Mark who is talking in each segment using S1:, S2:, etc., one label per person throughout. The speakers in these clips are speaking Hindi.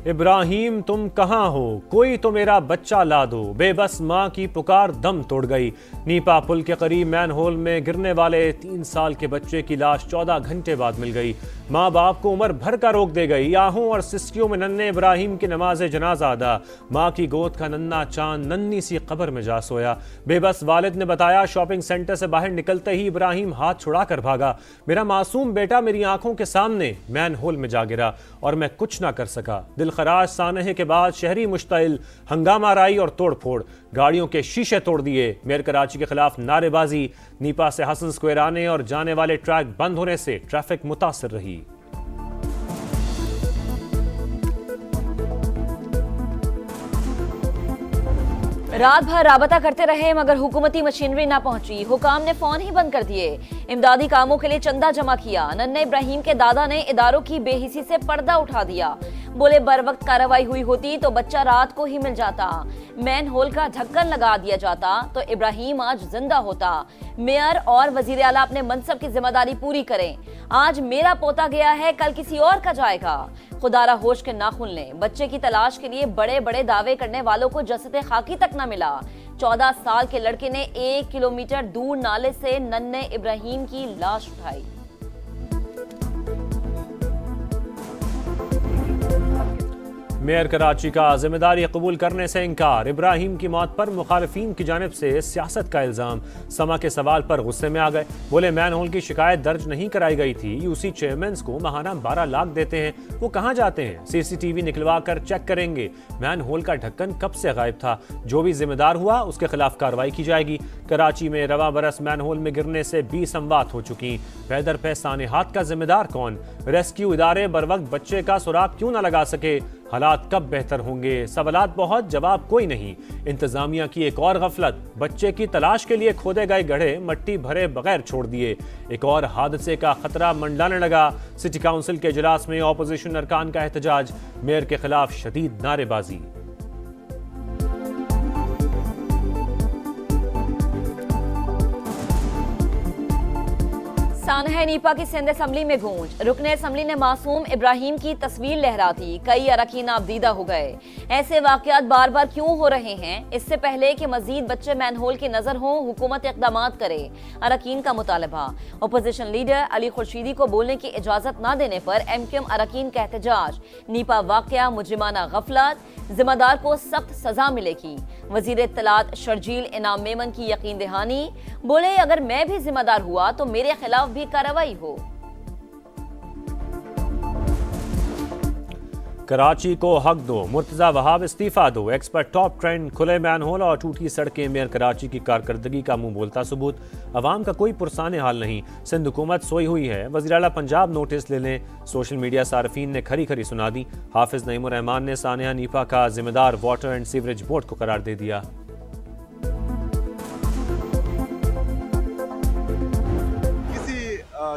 S1: इब्राहिम तुम कहाँ हो, कोई तो मेरा बच्चा ला दो। बेबस माँ की पुकार दम तोड़ गई। नीपा पुल के करीब मैनहोल में गिरने वाले 3 साल के बच्चे की लाश 14 घंटे बाद मिल गई। माँ बाप को उम्र भर का रोक दे गई। आहों और सिस्कियों में नन्हे इब्राहिम की नमाज जनाजा अदा। माँ की गोद का नन्ना चांद नन्ही सी कब्र में जा सोया। बेबस वालिद ने बताया, शॉपिंग सेंटर से बाहर निकलते ही इब्राहिम हाथ छुड़ा कर भागा। मेरा मासूम बेटा मेरी आंखों के सामने मैनहोल में जा गिरा और मैं कुछ ना कर सका। दिलखराज सानहे के बाद शहरी मुश्तइल, हंगामा राई और तोड़फोड़, गाड़ियों के शीशे तोड़ दिए। मेयर कराची के खिलाफ नारेबाजी। नीपा से हसन स्क्वायर आने और जाने वाले ट्रैक बंद होने से ट्रैफिक मुतासिर रही।
S2: रात भर राबता करते रहे मगर हुकूमती मशीनरी ना पहुंची। हुकाम ने फोन ही बंद कर दिए। इमदादी कामों के लिए चंदा जमा किया। नन्हे इब्राहिम के दादा ने इदारों की बेहिसी से पर्दा उठा दिया। बोले बर वक्त कार्रवाई हुई होती तो बच्चा रात को ही मिल जाता, मैन होल का ढक्कन लगा दिया जाता तो इब्राहिम आज जिंदा होता। मेयर और वजीर आला अपने मनसब की जिम्मेदारी पूरी करें। आज मेरा पोता गया है, कल किसी और का जाएगा। खुदारा होश के नाखून लें। बच्चे की तलाश के लिए बड़े बड़े दावे करने वालों को जसते खाकी तक न मिला। 14 साल के लड़के ने 1 किलोमीटर दूर नाले से नन्हे इब्राहिम की लाश उठाई।
S1: मेयर कराची का जिम्मेदारी कबूल करने से इनकार। इब्राहिम की मौत पर मुखालिफिन की जानिब से सियासत का इल्जाम। समा के सवाल पर गुस्से में आ गए। बोले मैन होल की शिकायत दर्ज नहीं कराई गई थी। यूसी चेयरमैन को माहाना 12 लाख देते हैं, वो कहाँ जाते हैं? CCTV निकलवा कर चेक करेंगे। मैन होल का ढक्कन कब से गायब था? जो भी जिम्मेदार हुआ उसके खिलाफ कार्रवाई की जाएगी। कराची में रवा बरस मैन होल में गिरने से 20 अमवात हो चुकी। पैदर पे सानेहात का जिम्मेदार कौन? रेस्क्यू इदारे बर वक्त बच्चे का सुराग क्यों न लगा सके? हालात कब बेहतर होंगे? सवालात बहुत, जवाब कोई नहीं। इंतजामिया की एक और गफलत। बच्चे की तलाश के लिए खोदे गए गड्ढे मट्टी भरे बगैर छोड़ दिए। एक और हादसे का खतरा मंडलाने लगा। सिटी काउंसिल के इजलास में ऑपोजिशन अरकान का एहतजाज। मेयर के खिलाफ शदीद नारेबाजी।
S2: सानहा नीपा की सिंध असम्बली में गूंज। रुकने असम्बली ने मासूम इब्राहिम की तस्वीर लहरा दी। कई अरकान आबदीदा हो गए। ऐसे वाकयात बार बार क्यों हो रहे हैं? इससे पहले कि मजीद बच्चे मैनहोल की नजर हों, हुकूमत इकदाम करे। अरकान का मुतालबा। अपोजिशन लीडर अली खुर्शीदी को बोलने की इजाजत न देने पर MQM अरकान का एहतजाज। नीपा वाकया मुजरिमाना गफलत, जिम्मेदार को सख्त सजा मिलेगी। वजीर इत्तलात शर्जील इनाम मेमन की यकीन दहानी। बोले अगर मैं भी जिम्मेदार हुआ तो मेरे खिलाफ भी कार्रवाई हो।
S1: कराची को हक दो, मुर्तजा वहाब इस्तीफा दो। एक्सपर्ट टॉप ट्रेंड, खुले मैनहोल और टूटी सड़कें मेयर कराची की कारकर्दगी का मुंह बोलता सबूत। अवाम का कोई पुरसाने हाल नहीं। सिंध हुकूमत सोई हुई है। वज़ीर आला पंजाब नोटिस ले लें। सोशल मीडिया सार्फिन ने खरी खरी सुना दी। हाफिज नईमुर रहमान ने सानिया नीपा का जिम्मेदार वाटर एंड सीवरेज बोर्ड को करार दे दिया।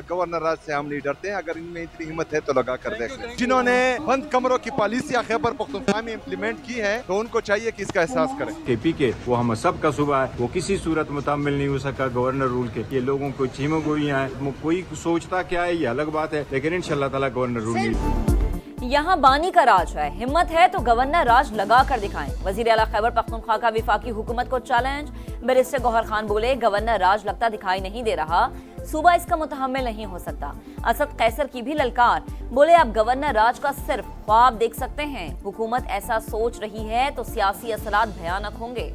S3: गवर्नर राज से हम नहीं डरते हैं। अगर इनमें इतनी हिम्मत है तो लगा कर देखें। जिन्होंने बंद कमरों की पॉलिसियां खैबर पख्तूनख्वा में इम्प्लीमेंट की है तो उनको चाहिए कि इसका एहसास करें।
S4: KP के वो हम सब का सूबा है, वो किसी सूरत मुतामिल नहीं हो सका गवर्नर रूल के। ये लोगों को चीमो गोइयां है, कोई सोचता क्या है ये अलग बात है, लेकिन इंशाल्लाह ताला गवर्नर रूल
S2: यहाँ बानी का राज है। हिम्मत है तो गवर्नर राज लगा कर दिखाएं। वजीर आला खैबर पख्तूनख्वा का विफाकी हुकूमत को चैलेंज। बैरिस्टर गौहर खान बोले गवर्नर राज लगता दिखाई नहीं दे रहा, सूबा इसका मुतहम्मिल नहीं हो सकता। असद कैसर की भी ललकार। बोले अब गवर्नर राज का सिर्फ ख्वाब देख सकते हैं। हुकूमत ऐसा सोच रही है तो सियासी असरात भयानक होंगे।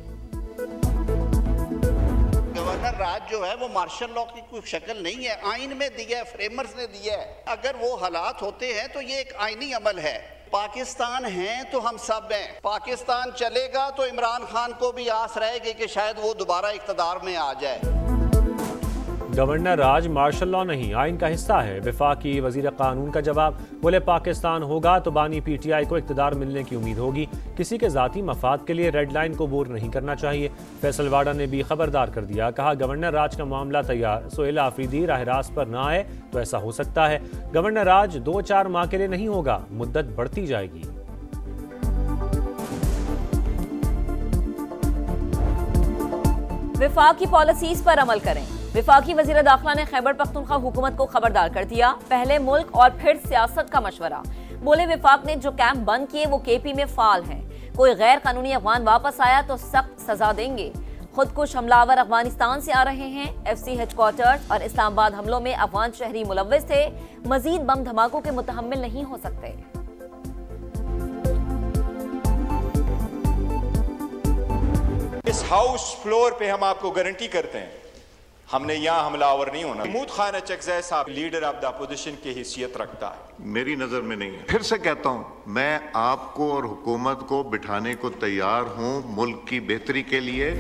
S5: गवर्नर राज जो है वो मार्शल लॉ की कोई शक्ल नहीं है। आइन में दिया है, फ्रेमर्स ने दिया है। अगर वो हालात होते हैं तो ये एक आइनी अमल है। पाकिस्तान है तो हम सब हैं। पाकिस्तान चलेगा तो इमरान खान को भी आस रहेगी कि शायद वो दोबारा इख्तिदार में आ जाए।
S1: गवर्नर राज मार्शल लॉ नहीं, आइन का हिस्सा है। वफाकी वजीर कानून का जवाब। बोले पाकिस्तान होगा तो बानी PTI को इख्तिदार मिलने की उम्मीद होगी। किसी के जाती मफाद के लिए रेड लाइन को बोर नहीं करना चाहिए। फैसल वाडा ने भी खबरदार कर दिया। कहा गवर्नर राज का मामला तैयार। सोहेल आफरीदी राह रास्त पर ना आए तो ऐसा हो सकता है। गवर्नर राज 2-4 माह के लिए नहीं होगा, मुद्दत बढ़ती जाएगी।
S2: विफाकी पॉलिसीज पर अमल करें। विफाकी वजीर दाखिला ने खैबर पख्तूनख्वा हुकूमत को खबरदार कर दिया। पहले मुल्क और फिर सियासत का मशवरा। बोले वफाक ने जो कैंप बंद किए वो केपी में फाल हैं। कोई गैर कानूनी अफगान वापस आया तो सख्त सजा देंगे। खुदकुश हमलावर अफगानिस्तान से आ रहे हैं। एफसी हेडक्वार्टर्स और इस्लामाबाद हमलों में अफगान शहरी मुलव्विस थे। मजीद बम धमाकों के मुतहम्मिल नहीं हो सकते।
S6: इस हाउस फ्लोर पे हम आपको गारंटी करते हैं हमने यहाँ हमलावर नहीं होना। महमूद खान अचकज़ई साहब लीडर ऑफ द अपोजिशन की हैसियत रखता है,
S7: मेरी नजर में नहीं है। फिर से कहता हूं, मैं आपको और हुकूमत को बिठाने को तैयार हूं मुल्क की बेहतरी के लिए।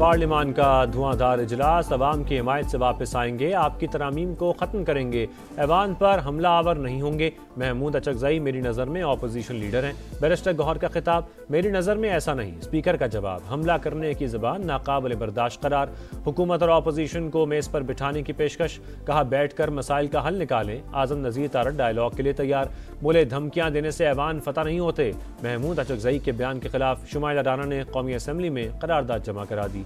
S1: पार्लियामान का धुआंधार इजलास, अवाम की हिमायत से वापस आएंगे, आपकी तरामीम को ख़त्म करेंगे, ऐवान पर हमला आवर नहीं होंगे। महमूद अचकज़ई मेरी नज़र में अपोजिशन लीडर हैं। बैरिस्टर गौहर का खिताब, मेरी नज़र में ऐसा नहीं। स्पीकर का जवाब, हमला करने की ज़बान नाकाबिल बर्दाश्त करार। हुकूमत और अपोजिशन को मेज़ पर बिठाने की पेशकश, कहा बैठ कर मसाइल का हल निकालें। आज़म नज़ीर तारड़ डायलॉग के लिए तैयार, बोले धमकियाँ देने से ऐवान फतह नहीं होते। महमूद अचकज़ई के बयान के खिलाफ शुमाइला राना ने कौमी असम्बली में करारदाद जमा करा दी।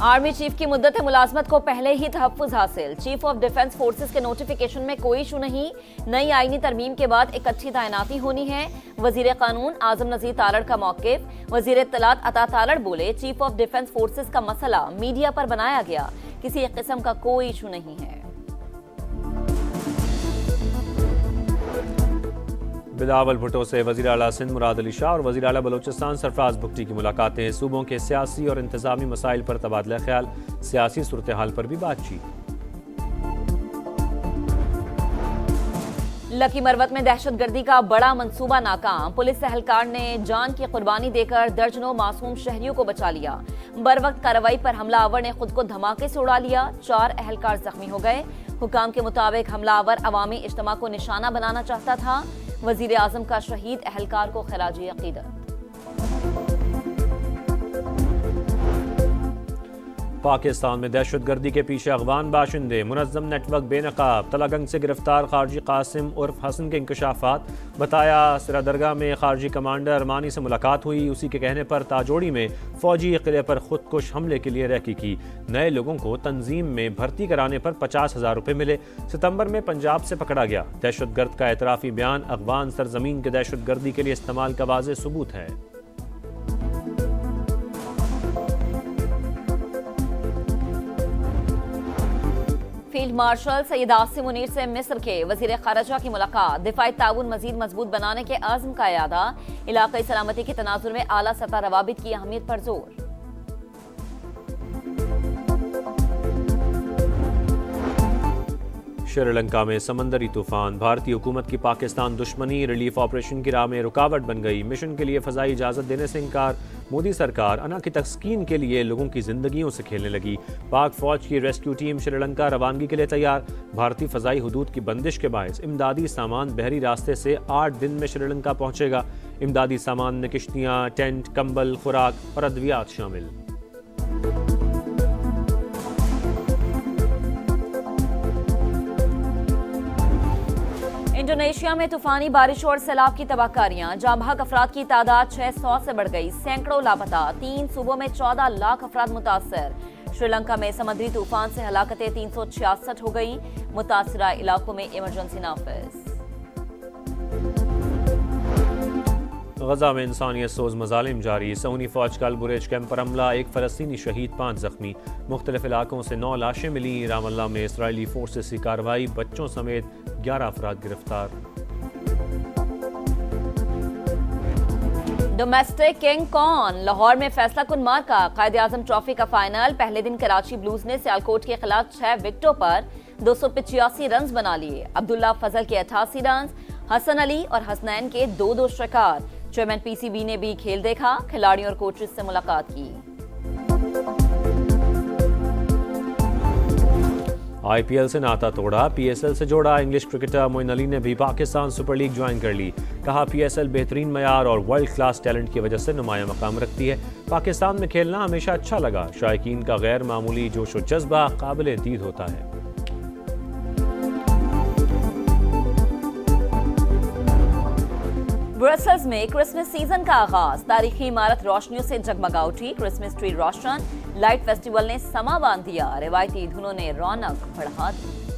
S2: आर्मी चीफ की मुद्दत मुलाजमत को पहले ही तहफ्फुज़ हासिल। चीफ ऑफ डिफेंस फोर्सेस के नोटिफिकेशन में कोई इशू नहीं। नई आईनी तरमीम के बाद इकट्ठी तैनाती होनी है। वजीर कानून आजम नज़ीर तारड़ का मौक़िफ़। वजीर इत्तलात अता तारड़ बोले चीफ ऑफ डिफेंस फोर्सेस का मसला मीडिया पर बनाया गया, किसी किस्म का कोई इशू नहीं है।
S1: बिलावल भुट्टो से वज़ीर आला सिंध मुराद अली शाह और वज़ीर आला बलोचिस्तान सरफराज बुगटी की मुलाकातें। सूबों के सियासी और इंतज़ामी मसाइल पर तबादला ख्याल, सियासी सूरत हाल पर भी बातचीत।
S2: लकी मरवत में दहशतगर्दी का बड़ा मंसूबा नाकाम। पुलिस एहलकार ने जान की कुर्बानी देकर दर्जनों मासूम शहरियों को बचा लिया। बरवक्त कार्रवाई पर हमलावर ने खुद को धमाके से उड़ा लिया। 4 एहलकार जख्मी हो गए। हुकाम के मुताबिक हमलावर अवामी इज्तिमा को निशाना बनाना चाहता था। वजीर आजम का शहीद एहलकार को खराजी अकीदत।
S1: पाकिस्तान में दहशतगर्दी के पीछे अफगान बाशिंदे, मुनज़्ज़म नेटवर्क बेनकाब। तलागंज से गिरफ्तार खारजी कासिम उर्फ हसन के इंकशाफात। बताया सिरा दरगाह में खारजी कमांडर अरमानी से मुलाकात हुई। उसी के कहने पर ताजोड़ी में फौजी किले पर खुदकुश हमले के लिए रैकी की। नए लोगों को तंजीम में भर्ती कराने पर 50,000 रुपये मिले। सितंबर में पंजाब से पकड़ा गया। दहशतगर्द का एतराफ़ी बयान अफगान सरजमीन के दहशतगर्दी के लिए इस्तेमाल का वाज़ेह सबूत है।
S2: फील्ड मार्शल सैयद आसिम मुनीर से मिस्र के वजीर खारजा की मुलाकात। दिफाई ताउन मजीद मजबूत बनाने के आज़म का यादा। इलाक़ाई सलामती के तनाजुर में आला सतह रवाबित की अहमियत पर जोर।
S1: श्रीलंका में समंदरी तूफान, भारतीय हुकूमत की पाकिस्तान दुश्मनी रिलीफ ऑपरेशन की राह में रुकावट बन गई। मिशन के लिए फ़ज़ाई इजाज़त देने से इनकार। मोदी सरकार अना की तस्कीन के लिए लोगों की जिंदगियों से खेलने लगी। पाक फौज की रेस्क्यू टीम श्रीलंका रवानगी के लिए तैयार। भारतीय फ़ज़ाई हदूद की बंदिश के बायस इमदादी सामान बहरी रास्ते से 8 दिन में श्रीलंका पहुँचेगा। इमदादी सामान में किश्तियाँ, टेंट, कंबल, खुराक और अद्वियात शामिल।
S2: इंडोनेशिया में तूफानी बारिश और सैलाब की तबाहकारियां। जाँ बहक अफराद की तादाद 600 से बढ़ गई। सैकड़ों लापता। 3 सूबों में 14 लाख अफराद मुतासर। श्रीलंका में समुद्री तूफान से हलाकतें 366 हो गई। मुतासरा इलाकों में इमरजेंसी नाफिज।
S1: गजा में इंसानियत सोज मजालिम जारी। सऊदी फौज का अलबुरेज कैंप पर हमला, 1 फ़लस्तीनी शहीद, 5 जख्मी। मुख्तलिफ इलाकों से 9 लाशें मिली। रामल्ला में इसराइली फोर्सेस की कार्रवाई, बच्चों समेत 11 अफराद गिरफ्तार।
S2: डोमेस्टिक किंग कौन? लाहौर में फैसला कुन मार्का। कायदे आजम ट्रॉफी का फाइनल। पहले दिन कराची ब्लूज ने सियालकोट के खिलाफ 6 विकेटों पर 285 रन बना लिए। अब्दुल्ला फजल के 88 रन, हसन अली और हसनैन के 2-2 शिकार। चेयरमैन पीसीबी ने भी खेल देखा। खिलाड़ियों और कोचेस से मुलाकात की।
S1: आईपीएल से नाता तोड़ा, पीएसएल से जोड़ा। इंग्लिश क्रिकेटर मोइन अली ने भी पाकिस्तान सुपर लीग ज्वाइन कर ली। कहा पीएसएल बेहतरीन मयार और वर्ल्ड क्लास टैलेंट की वजह से नुमाया मकाम रखती है। पाकिस्तान में खेलना हमेशा अच्छा लगा। शायकीन का गैर मामूली जोश व जज्बा काबिल दीद होता है।
S2: ब्रसेल्स में क्रिसमस सीजन का आगाज, तारीखी इमारत रोशनियों से जगमगा उठी। क्रिसमस ट्री रोशन, लाइट फेस्टिवल ने समा बांध दिया, रिवायती धुनों ने रौनक बढ़ा दी।